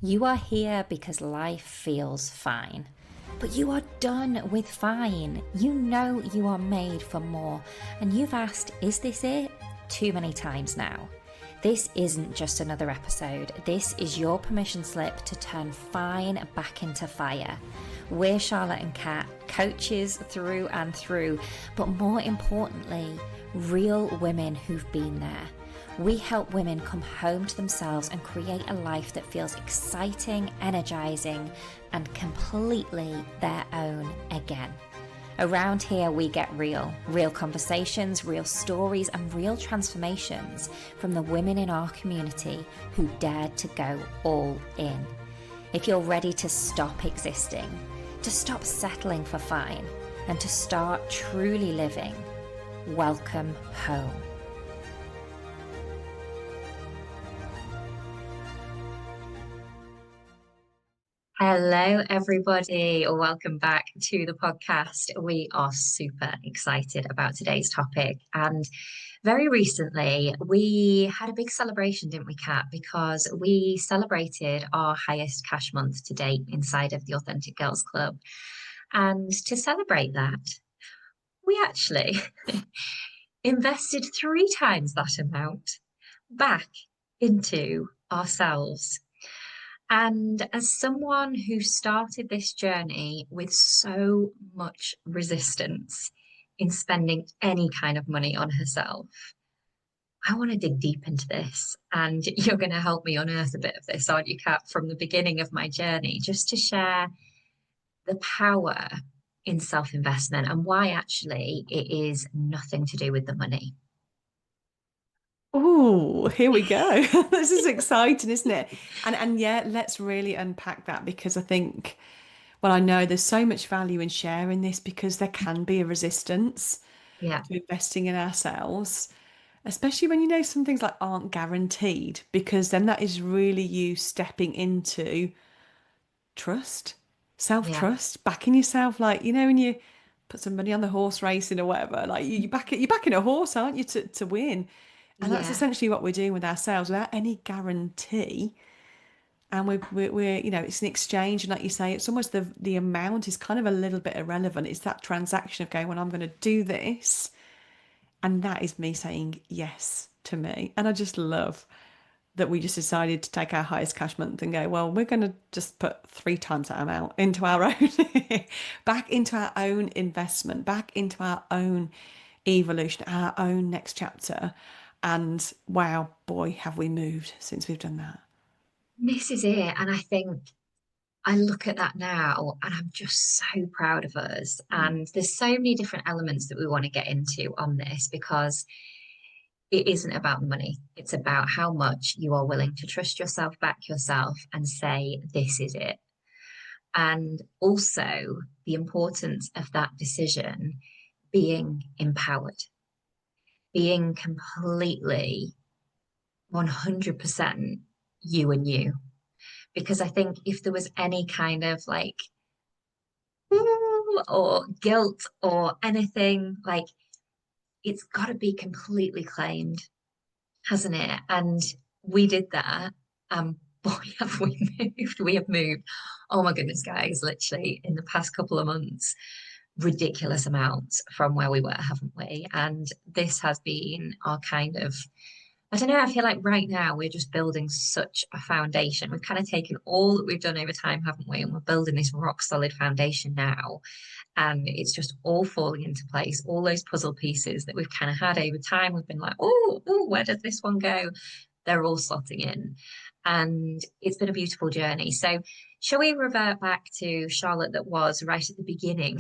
You are here because life feels fine. But you are done with fine. You know you are made for more. And you've asked, is this it? Too many times now. This isn't just another episode. This is your permission slip to turn fine back into fire. We're Charlotte and Kat, coaches through and through, but more importantly, real women who've been there. We help women come home to themselves and create a life that feels exciting, energizing, and completely their own again. Around here, we get real conversations, real stories, and real transformations from the women in our community who dared to go all in. If you're ready to stop existing, to stop settling for fine, and to start truly living, welcome home. Hello, everybody. Welcome back to the podcast. We are super excited about today's topic. And very recently, we had a big celebration, didn't we, Kat? Because we celebrated our highest cash month to date inside of the Authentic Girls Club. And to celebrate that, we actually invested 3 times that amount back into ourselves. And as someone who started this journey with so much resistance in spending any kind of money on herself, I want to dig deep into this. And you're going to help me unearth a bit of this, aren't you, Kat, from the beginning of my journey, just to share the power in self-investment and why actually it is nothing to do with the money. Oh, here we go. This is exciting, isn't it? And yeah, let's really unpack that because I think, well, I know there's so much value in sharing this because there can be a resistance Yeah, to investing in ourselves, especially when you know some things like aren't guaranteed, because then that is really you stepping into trust, yeah, self-trust, backing yourself, like when you put some money on the horse racing or whatever, like you're backing a horse, aren't you, to win? And that's yeah, essentially what we're doing with ourselves without any guarantee. And we're it's an exchange. And like you say, it's almost the amount is kind of a little bit irrelevant. It's that transaction of going, well, I'm going to do this. And that is me saying yes to me. And I just love that we just decided to take our highest cash month and go, well, we're going to just put 3 times that amount into our own, back into our own investment, back into our own evolution, our own next chapter. And wow, boy, have we moved since we've done that. this is it. And I think I look at that now and I'm just so proud of us. Mm. And there's so many different elements that we want to get into on this because it isn't about the money. It's about how much you are willing to trust yourself back yourself and say, this is it. And also the importance of that decision being empowered, being completely 100% you and you. Because I think if there was any kind of like or guilt or anything, like it's got to be completely claimed, hasn't it? And we did that. Boy, have we moved. We have moved. Oh my goodness, guys, literally in the past couple of months, ridiculous amounts from where we were, haven't we? And this has been our kind of I don't know. I feel like right now we're just building such a foundation. We've kind of taken all that we've done over time, haven't we? And we're building this rock solid foundation now. And it's just all falling into place. All those puzzle pieces that we've kind of had over time, we've been like, oh, where does this one go? They're all slotting in. And it's been a beautiful journey. So, shall we revert back to Charlotte that was right at the beginning?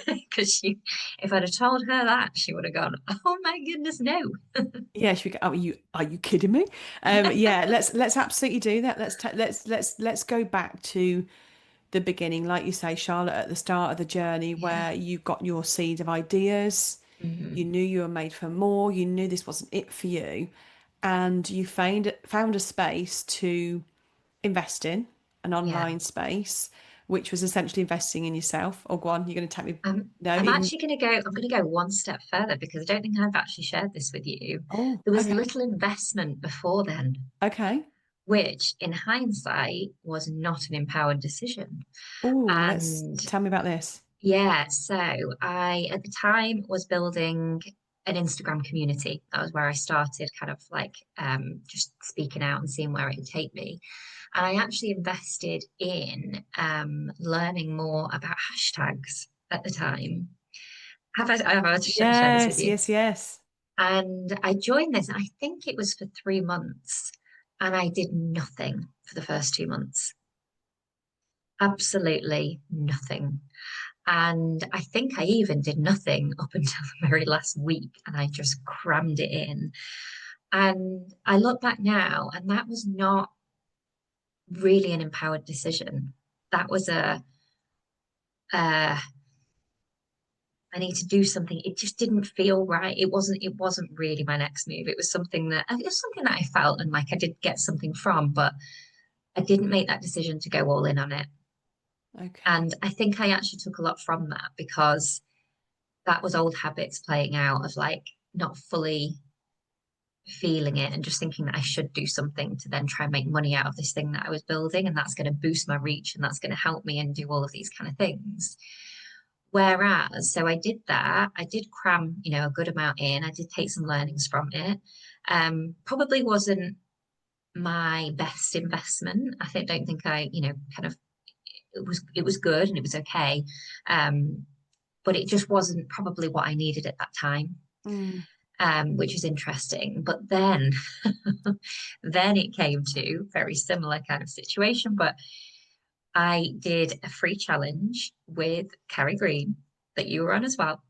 Because if I'd have told her that, she would have gone, oh my goodness, no. Yeah, should we go? Are you kidding me? Yeah, let's absolutely do that. Let's go back to the beginning, like you say, Charlotte, at the start of the journey Yeah. where you got your seed of ideas. You Mhm. knew you were made for more. You knew this wasn't it for you, and you found a space to invest in an Yeah. online space, which was essentially investing in yourself. Oh, go on, you're going to take me. No, I'm even. actually going to go, I'm going to go one step further because I don't think I've actually shared this with you. Oh, There was okay, little investment before then. okay. which in hindsight was not an empowered decision. Oh, let's And tell me about this. yeah, so I at the time was building an Instagram community. That was where I started kind of like just speaking out and seeing where it would take me. And I actually invested in learning more about hashtags at the time. Have I just shared this with Yes, you? yes, yes. And I joined this, and I think it was for 3 months, and I did nothing for the first 2 months. Absolutely nothing. And I think I even did nothing up until the very last week, and I just crammed it in. And I look back now, and that was not really an empowered decision. That was uh, I need to do something. It just didn't feel right. It wasn't really my next move. It was something that I felt and like I did get something from, but I didn't make that decision to go all in on it. Okay. And I think I actually took a lot from that because that was old habits playing out of like not fully feeling it and just thinking that I should do something to then try and make money out of this thing that I was building. And that's going to boost my reach and that's going to help me and do all of these kind of things. Whereas, so I did that, I did cram, a good amount in. I did take some learnings from it. Probably wasn't my best investment. Don't think I, kind of it was good and it was okay. Um, but it just wasn't probably what I needed at that time. Mm. Which is interesting. But then, then it came to very similar kind of situation. But I did a free challenge with Carrie Green that you were on as well.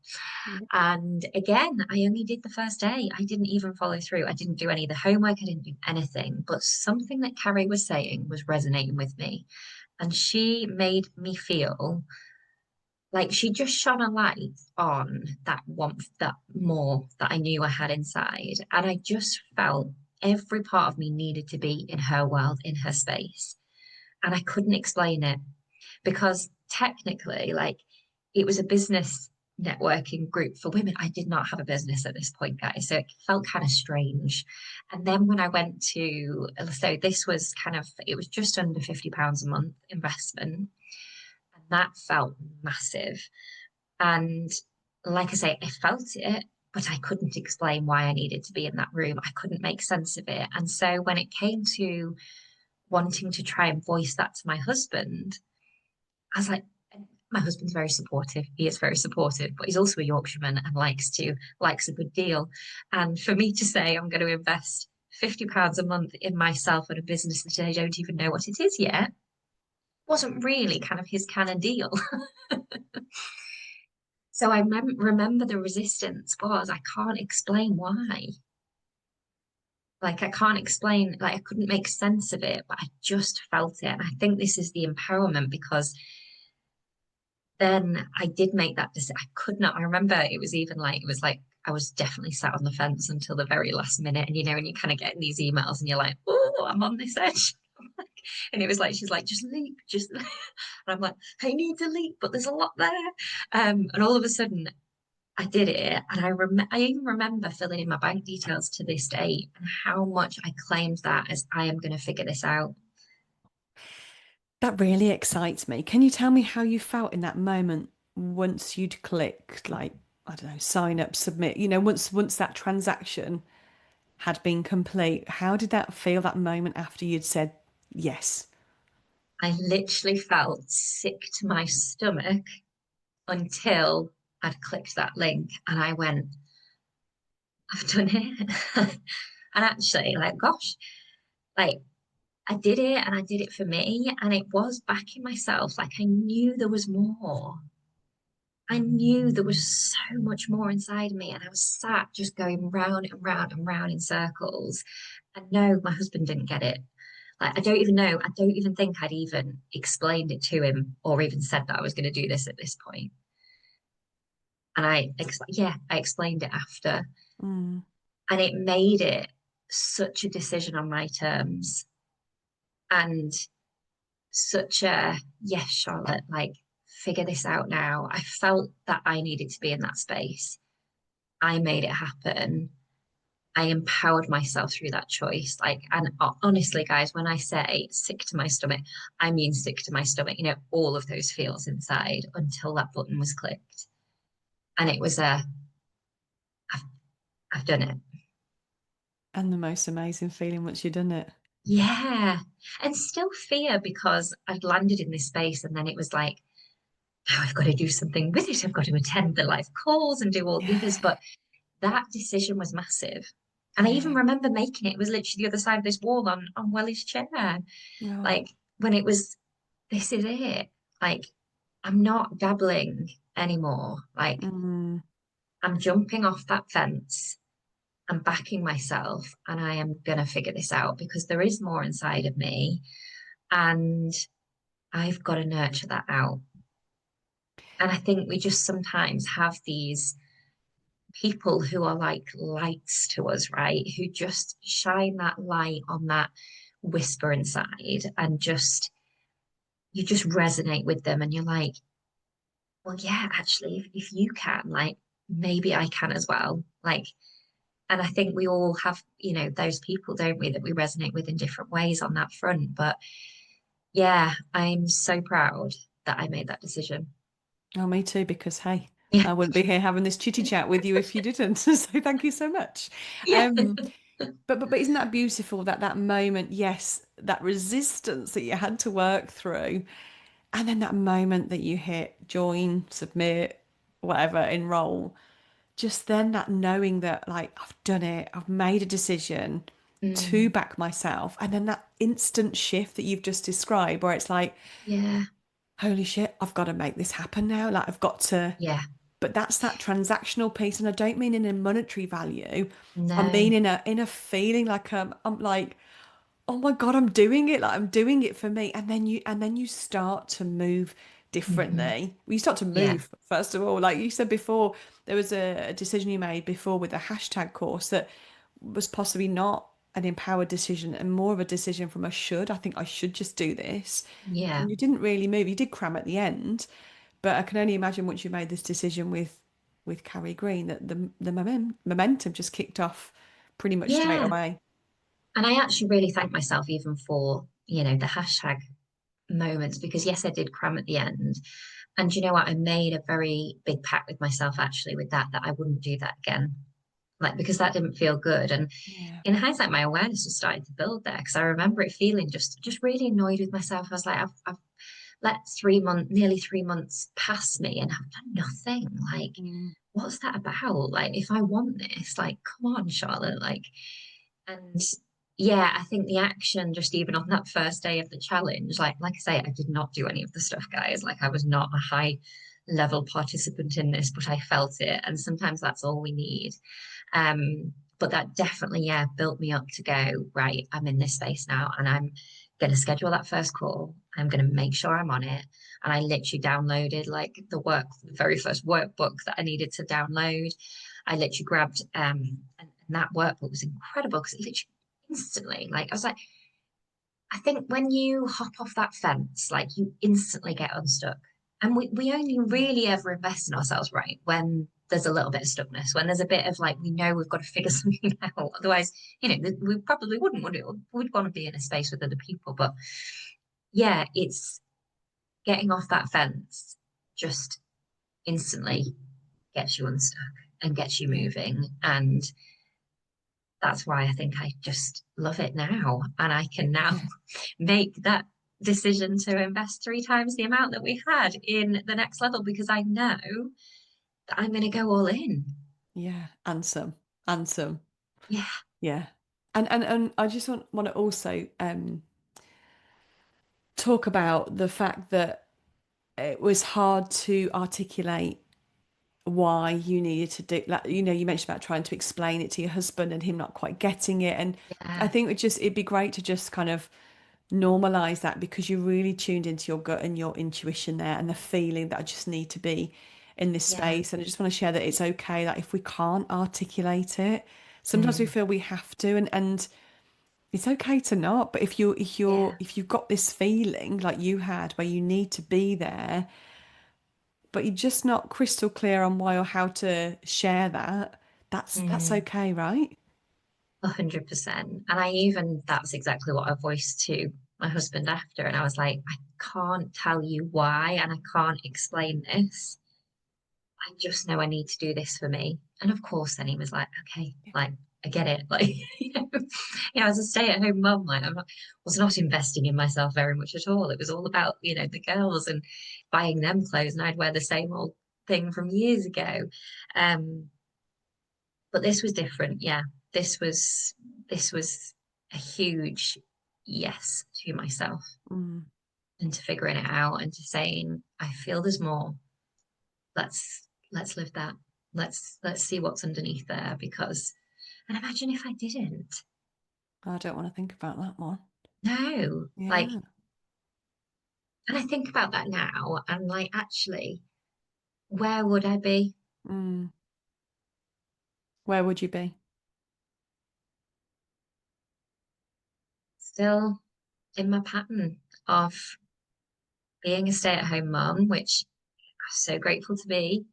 Yeah. And again, I only did the first day. I didn't even follow through. I didn't do any of the homework. I didn't do anything. But something that Carrie was saying was resonating with me. And she made me feel like she just shone a light on that warmth, that more that I knew I had inside. And I just felt every part of me needed to be in her world, in her space. And I couldn't explain it because technically, like, it was a business networking group for women. I did not have a business at this point, guys. So it felt kind of strange. And then when I went to, so this was kind of, it was just under £50 a month investment. And that felt massive. And like I say, I felt it, but I couldn't explain why I needed to be in that room. I couldn't make sense of it. And so when it came to wanting to try and voice that to my husband, I was like, my husband's very supportive. He is very supportive, but he's also a Yorkshireman and likes a good deal. And for me to say I'm going to invest £50 a month in myself and a business that I don't even know what it is yet wasn't really kind of his kind of deal. So I remember the resistance was I can't explain why. Like I can't explain, like I couldn't make sense of it, but I just felt it. And I think this is the empowerment because then I did make that decision. I could not. I remember it was like I was definitely sat on the fence until the very last minute. And and you kind of get in these emails and you're like, oh, I'm on this edge. And it was like she's like, just leap, just and I'm like, I need to leap, but there's a lot there. And all of a sudden I did it, and I even remember filling in my bank details to this day and how much I claimed that as I am going to figure this out. That really excites me. Can you tell me how you felt in that moment once you'd clicked, like, I don't know, sign up, submit, once that transaction had been complete, how did that feel that moment after you'd said yes? I literally felt sick to my stomach until I'd clicked that link and I went, I've done it. And actually, like, gosh, like I did it and I did it for me. And it was backing myself. Like I knew there was more. I knew there was so much more inside me. And I was sat just going round and round and round in circles. And no, my husband didn't get it. Like, I don't even know. I don't even think I'd even explained it to him or even said that I was going to do this at this point. And I explained it after. Mm. And it made it such a decision on my terms and such a, yes, Charlotte, like, figure this out now. I felt that I needed to be in that space. I made it happen. I empowered myself through that choice. Like, and honestly, guys, when I say sick to my stomach, I mean sick to my stomach, all of those feels inside until that button was clicked. And it was I've, I've done it. And the most amazing feeling once you've done it. Yeah. And still fear because I'd landed in this space and then it was like, now I've got to do something with it. I've got to attend the live calls and do all the Yeah, others. But that decision was massive. And I even yeah. remember making it. It was literally the other side of this wall on Welly's chair. Oh, Like when it was, this is it. Like I'm not dabbling anymore. Like mm, I'm jumping off that fence. I'm backing myself and I am gonna figure this out because there is more inside of me and I've got to nurture that out. And I think we just sometimes have these people who are like lights to us, right? Who just shine that light on that whisper inside and just you just resonate with them and you're like, well, yeah, actually, if you can, like maybe I can as well. Like, and I think we all have, those people, don't we, that we resonate with in different ways on that front. But yeah, I'm so proud that I made that decision. oh, me too, because hey, Yeah. I wouldn't be here having this chitty chat with you if you didn't. So thank you so much. Yeah. Um, but isn't that beautiful that that moment, yes, that resistance that you had to work through, and then that moment that you hit join, submit, whatever, enroll, just then that knowing that like I've done it, I've made a decision to Mm, back myself, and then that instant shift that you've just described where it's like, yeah. holy shit, I've got to make this happen now. Like I've got to, Yeah. but that's that transactional piece, and I don't mean in a monetary value. I mean No. in a feeling like I'm like, oh my God, I'm doing it. Like I'm doing it for me. And then you start to move Hmm. differently. Well, you start to Yeah. move, first of all. Like you said before, there was a decision you made before with the hashtag course that was possibly not an empowered decision and more of a decision from a should. I think I should just do this. Yeah. And you didn't really move. You did cram at the end, but I can only imagine once you made this decision with Carrie Green that momentum just kicked off pretty much straight Yeah. away. And I actually really thank myself even for, the hashtag moments because yes, I did cram at the end. And you know what? I made a very big pact with myself actually with that I wouldn't do that again. Like because that didn't feel good. And Yeah. in hindsight, my awareness was starting to build there because I remember it feeling just really annoyed with myself. I was like, I've let nearly 3 months pass me and I've done nothing. Like, Mm. what's that about? Like, if I want this, like, come on, Charlotte. Like, and yeah, I think the action just even on that first day of the challenge, like I say, I did not do any of the stuff, guys. Like I was not a high level participant in this, but I felt it. And sometimes that's all we need. But that definitely, yeah, built me up to go, right, I'm in this space now and I'm going to schedule that first call. I'm going to make sure I'm on it. And I literally downloaded like the very first workbook that I needed to download. I literally grabbed, and that workbook was incredible because it literally instantly, like, I was like, I think when you hop off that fence, like you instantly get unstuck. And we only Yeah. really ever invest in ourselves, right? When there's a little bit of stuckness, when there's a bit of like, we know we've got to figure something out. Otherwise, we probably wouldn't want to, we'd want to be in a space with other people. But yeah, it's getting off that fence just instantly gets you unstuck and gets you Yeah. moving. And that's why I think I just love it now. And I can now Yeah. make that decision to invest 3 times the amount that we had in the next level because I know that I'm going to go all in. Yeah. And some. And some. Yeah. Yeah. And I just want to also talk about the fact that it was hard to articulate why you needed to do like you mentioned about trying to explain it to your husband and him not quite getting it, and I Yeah. think it'd be great to just kind of normalize that because you really tuned into your gut and your intuition there and the feeling that I just need to be in this Yeah. space. And I just want to share that it's okay that if we can't articulate it, sometimes we Mm. feel we have to, and it's okay to not. But Yeah. if you've got this feeling like you had where you need to be there, but you're just not crystal clear on why or how to share that, that's Mm. okay, right? 100%. And I even, that's exactly what I voiced to my husband after. And I was like, I can't tell you why, and I can't explain this. I just know I need to do this for me. And of course, then he was like, okay, like, I get it. Like, as a stay-at-home mum, like was not investing in myself very much at all. It was all about, the girls and buying them clothes, and I'd wear the same old thing from years ago. Um, but this was different. Yeah, this was a huge yes to myself Mm. and to figuring it out and to saying, I feel there's more. Let's live that. Let's see what's underneath there, because and imagine if I didn't. I don't want to think about that one. No. Like, Yeah. and I think about that now and like actually, where would I be? Mm. Where would you be? Still in my pattern of being a stay-at-home mum, which I'm so grateful to be,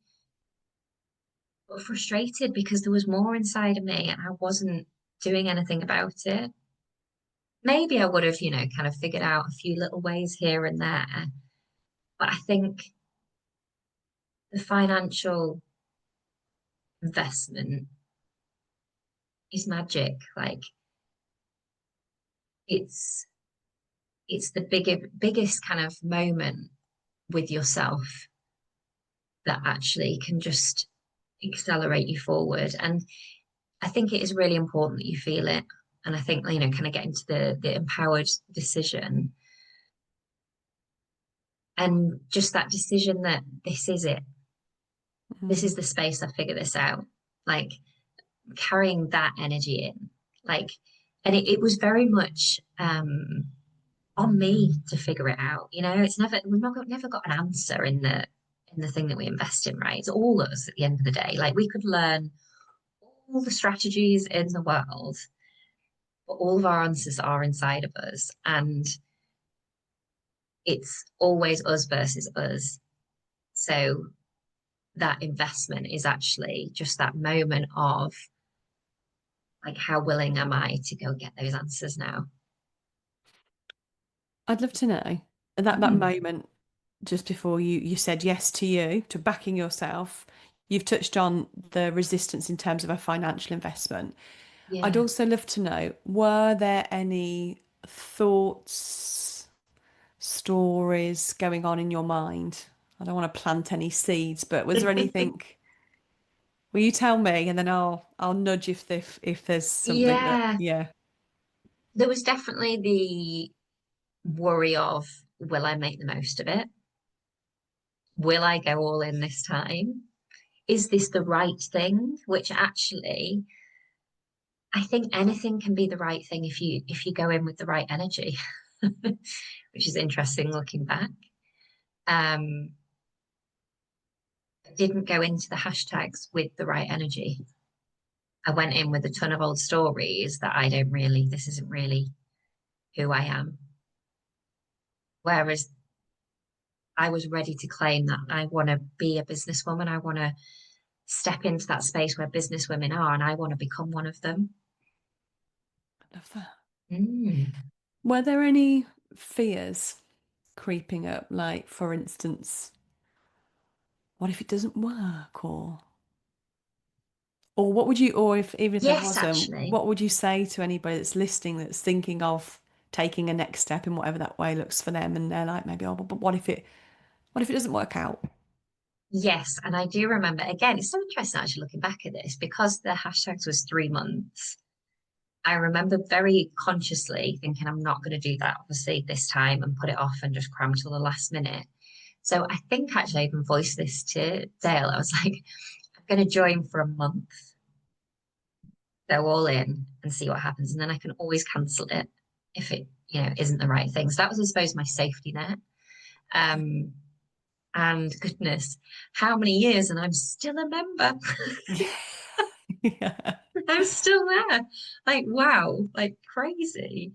but frustrated because there was more inside of me and I wasn't doing anything about it. Maybe I would have, kind of figured out a few little ways here and there. But I think the financial investment is magic. Like it's it's the biggest kind of moment with yourself that actually can just accelerate you forward. And I think it is really important that you feel it. And I think, kind of get into the empowered decision and just that decision that this is it. This Mm. is the space I figure this out. Like carrying that energy in. Like, and it was very much on me to figure it out. It's never got an answer in the thing that we invest in, right? It's all us at the end of the day. Like we could learn all the strategies in the world, but all of our answers are inside of us. And it's always us versus us. So that investment is actually just that moment of like, how willing am I to go get those answers now? I'd love to know that Mm. moment just before you said yes to you, to backing yourself. You've touched on the resistance in terms of a financial investment. I'd Yeah. also love to know, were there any thoughts, stories going on in your mind? I don't want to plant any seeds, but was there anything? Will you tell me, and then I'll nudge if there's something that, Yeah. yeah. There was definitely the worry of, will I make the most of it? Will I go all in this time? Is this the right thing? Which actually, I think anything can be the right thing if you go in with the right energy, which is interesting looking back. Um, I didn't go into the hashtags with the right energy. I went in with a ton of old stories that this isn't really who I am. Whereas I was ready to claim that I want to be a businesswoman. I want to step into that space where businesswomen are, and I want to become one of them. I love that. Mm. Were there any fears creeping up? Like, for instance, what if it doesn't work? Or what would you, or if even if there Yes, wasn't, actually. what would you say to anybody that's listening that's thinking of taking a next step in whatever that way looks for them, and they're like, maybe, oh, but what if it doesn't work out? Yes, and I do remember again, it's so interesting actually looking back at this because the hashtags was 3 months. I remember very consciously thinking I'm not going to do that, obviously, this time and put it off and just cram till the last minute. So I think actually I even voiced this to Dale. I was like, I'm going to join for a month, go all in and see what happens. And then I can always cancel it if it, isn't the right thing. So that was, I suppose, my safety net. Um, and goodness, how many years and I'm still a member. Yeah. I'm still there. Like, wow, like crazy.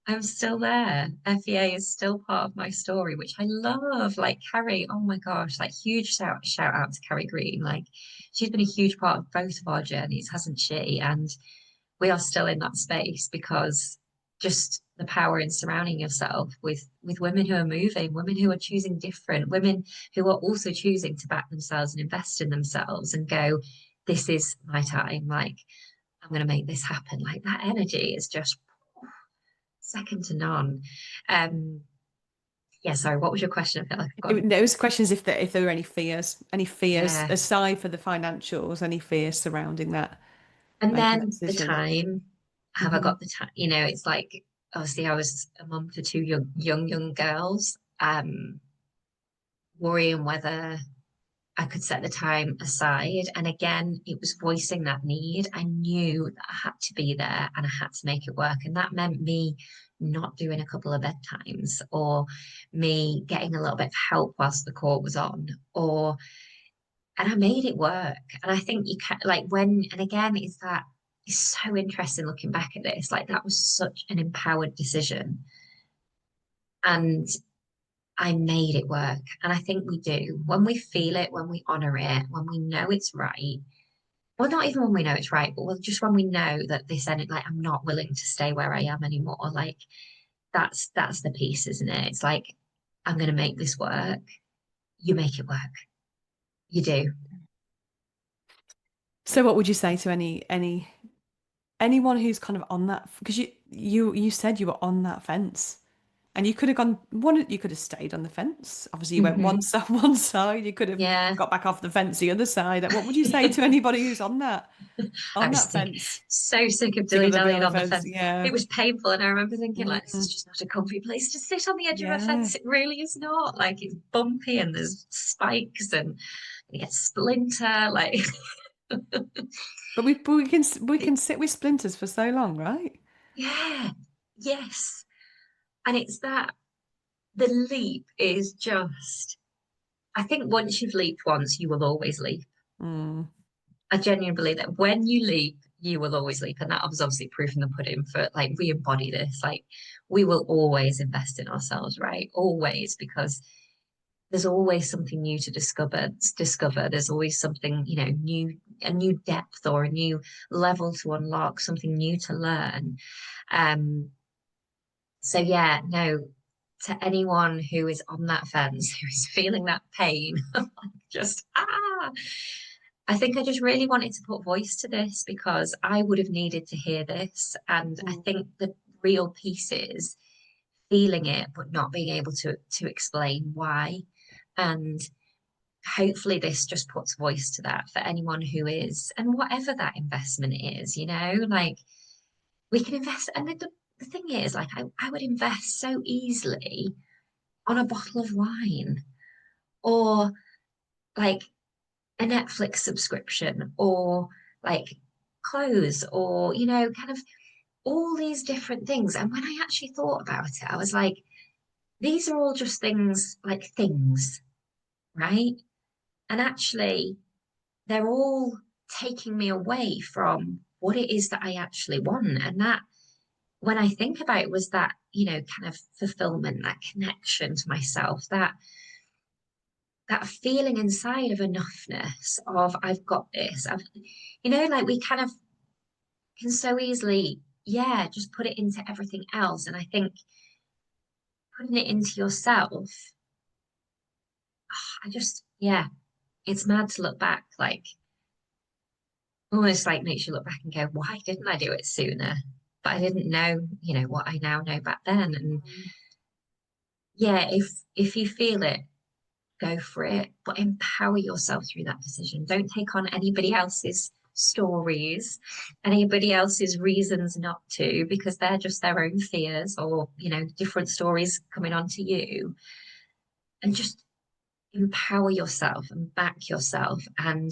I'm still there. FEA is still part of my story, which I love. Like Carrie, oh my gosh, like huge shout out to Carrie Green. Like she's been a huge part of both of our journeys, hasn't she? And we are still in that space, because just the power in surrounding yourself with women who are moving, women who are choosing different, women who are also choosing to back themselves and invest in themselves and go, this is my time. Like, I'm going to make this happen. Like, that energy is just second to none. Yeah, sorry, what was your question? I feel like I've gone. There was questions if there were any fears Yeah. aside for the financials, any fears surrounding that, And making that then the decision. time. Have I Hmm. got the time? You know, it's like, obviously I was a mum for two young girls, worrying whether I could set the time aside. And again, it was voicing that need. I knew that I had to be there and I had to make it work. And that meant me not doing a couple of bedtimes, or me getting a little bit of help whilst the court was on, or, and I made it work. And I think you can, like, when, and again, it's so interesting looking back at this. Like, that was such an empowered decision. And I made it work. And I think we do. When we feel it, when we honor it, when we know it's right. Well, not even when we know it's right, but just when we know that this ended, like, I'm not willing to stay where I am anymore. Like, that's the piece, isn't it? It's like, I'm gonna make this work. You make it work. You do. So what would you say to anyone who's kind of on that, because you said you were on that fence and you could have gone one, you could have stayed on the fence. Obviously you went one Hmm. side, one side, you could have Yeah. got back off the fence the other side. What would you say to anybody who's I on was that sick, fence? so sick of Sick of them being dilly-dallying on the on the fence. fence. Yeah. It was painful, and I remember thinking, like, this is Mm, just not a comfy place to sit on the edge of a yeah. fence. It really is not. Like, it's bumpy and there's spikes and you get splinter. Like, But we can sit with splinters for so long, right? yeah, yes. And it's that the leap is just, I think once you've leaped once, you will always leap. Mm, I genuinely believe that when you leap, you will always leap. And that was obviously proof in the pudding. For, like, we embody this. Like, we will always invest in ourselves, right? Always, because there's always something new to discover. There's always something, new, a new depth or a new level to unlock, something new to learn. Um, so yeah, no, to anyone who is on that fence, who is feeling that pain, just I think I just really wanted to put voice to this, because I would have needed to hear this. And I mm. think the real piece is feeling it, but not being able to explain why. And hopefully this just puts voice to that for anyone who is, and whatever that investment is, like, we can invest. And the thing is, like, I would invest so easily on a bottle of wine, or like a Netflix subscription, or like clothes, or, kind of all these different things. And when I actually thought about it, I was like, these are all just things, like things, right? And actually, they're all taking me away from what it is that I actually want. And that, when I think about it, was that, kind of fulfillment, that connection to myself, that feeling inside of enoughness, of I've got this. Like, we kind of can so easily, yeah, just put it into everything else. And I think putting it into yourself, yeah, it's mad to look back, like, almost like makes you look back and go, why didn't I do it sooner? But I didn't know, what I now know back then. And yeah, if you feel it, go for it, but empower yourself through that decision. Don't take on anybody else's stories, anybody else's reasons not to, because they're just their own fears, or, different stories coming onto you. And just empower yourself and back yourself, and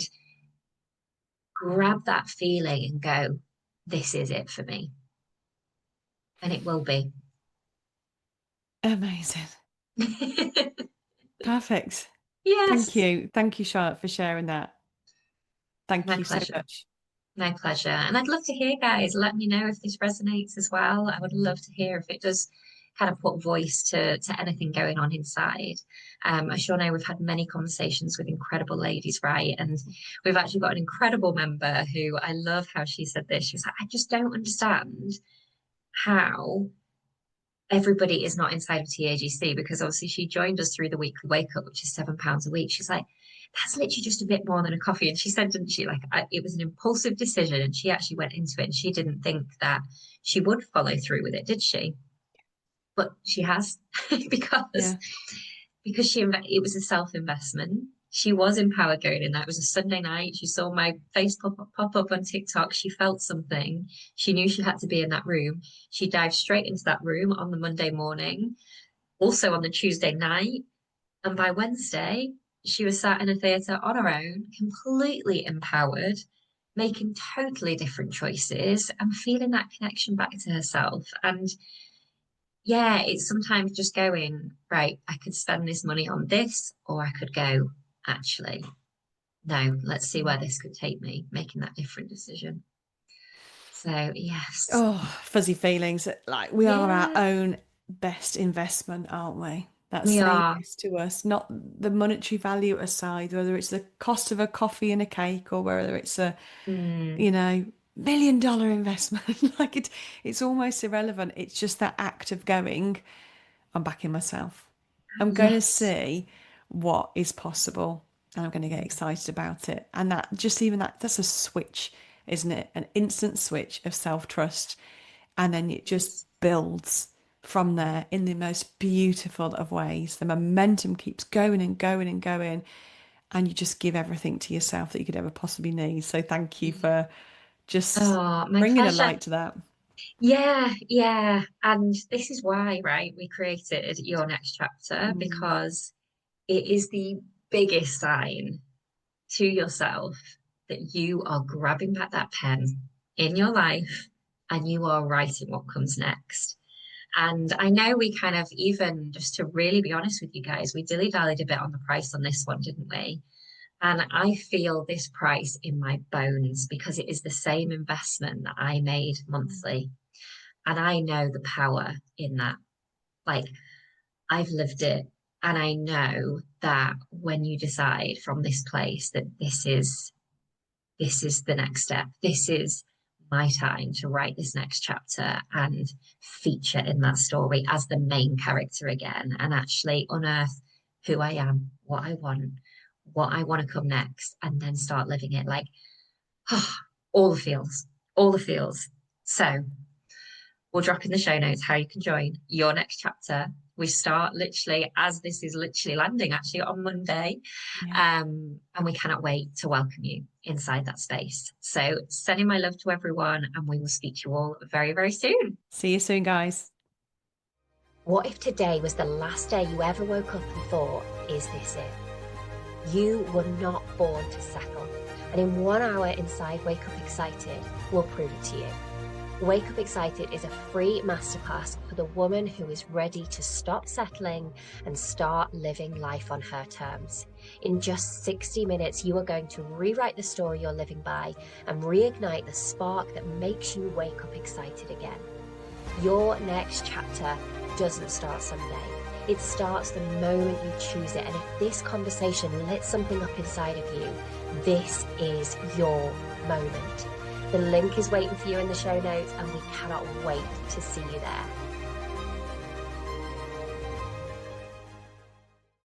grab that feeling and go, this is it for me. And it will be. Amazing. Perfect. Thank Yes, you. Thank you, Charlotte, for sharing that. Thank my you so pleasure. much. My pleasure. And I'd love to hear, guys, let me know if this resonates as well. I would love to hear if it does kind of put voice to anything going on inside. As you all know, we've had many conversations with incredible ladies, right? And we've actually got an incredible member who, I love how she said this. She was like, I just don't understand how everybody is not inside of TAGC, because obviously she joined us through the weekly wake up, which is £7 a week. She's like, that's literally just a bit more than a coffee. And she said, didn't she, like, it was an impulsive decision, and she actually went into it and she didn't think that she would follow through with it, did she? But she has, because Yeah. it was a self-investment. She was empowered going in there. It was a Sunday night. She saw my face pop up on TikTok. She felt something. She knew she had to be in that room. She dived straight into that room on the Monday morning, also on the Tuesday night. And by Wednesday, she was sat in a theatre on her own, completely empowered, making totally different choices and feeling that connection back to herself. And yeah, it's sometimes just going, right, I could spend this money on this, or I could go, actually, no, let's see where this could take me, making that different decision. So, yes. Oh, fuzzy feelings. Like, we are our Yeah, own best investment, aren't we? That's we saying are. this to us, not the monetary value aside, whether it's the cost of a coffee and a cake or whether it's a, Mm, you know, $1 million investment. Like, it's almost irrelevant. It's just that act of going, I'm backing myself. I'm going to yes. see what is possible and I'm going to get excited about it. And that, just even that, that's a switch, isn't it? An instant switch of self-trust. And then it just Yes. builds from there in the most beautiful of ways. The momentum keeps going and going and going. And you just give everything to yourself that you could ever possibly need. So thank you for just Oh, my bringing a pleasure. light to that. Yeah, yeah. And this is why, right, we created Your Next Chapter, Mm. because it is the biggest sign to yourself that you are grabbing back that pen in your life and you are writing what comes next. And I know we kind of, even just to really be honest with you guys, we dilly-dallied a bit on the price on this one, didn't we? And I feel this price in my bones because it is the same investment that I made monthly. And I know the power in that. Like, I've lived it. And I know that when you decide from this place that this is the next step, this is my time to write this next chapter and feature in that story as the main character again, and actually unearth who I am, what I want to come next, and then start living it. Like, oh, all the feels, all the feels. So we'll drop in the show notes how you can join Your Next Chapter. We start literally as this is literally landing, actually on Monday. Yeah. And we cannot wait to welcome you inside that space. So sending my love to everyone, and we will speak to you all very, very soon. See you soon, guys. What if today was the last day you ever woke up and thought, is this it? You were not born to settle. And in 1 hour inside Wake Up Excited, we'll prove it to you. Wake Up Excited is a free masterclass for the woman who is ready to stop settling and start living life on her terms. In just 60 minutes, you are going to rewrite the story you're living by and reignite the spark that makes you wake up excited again. Your next chapter doesn't start someday. It starts the moment you choose it. And if this conversation lit something up inside of you, this is your moment. The link is waiting for you in the show notes, and we cannot wait to see you there.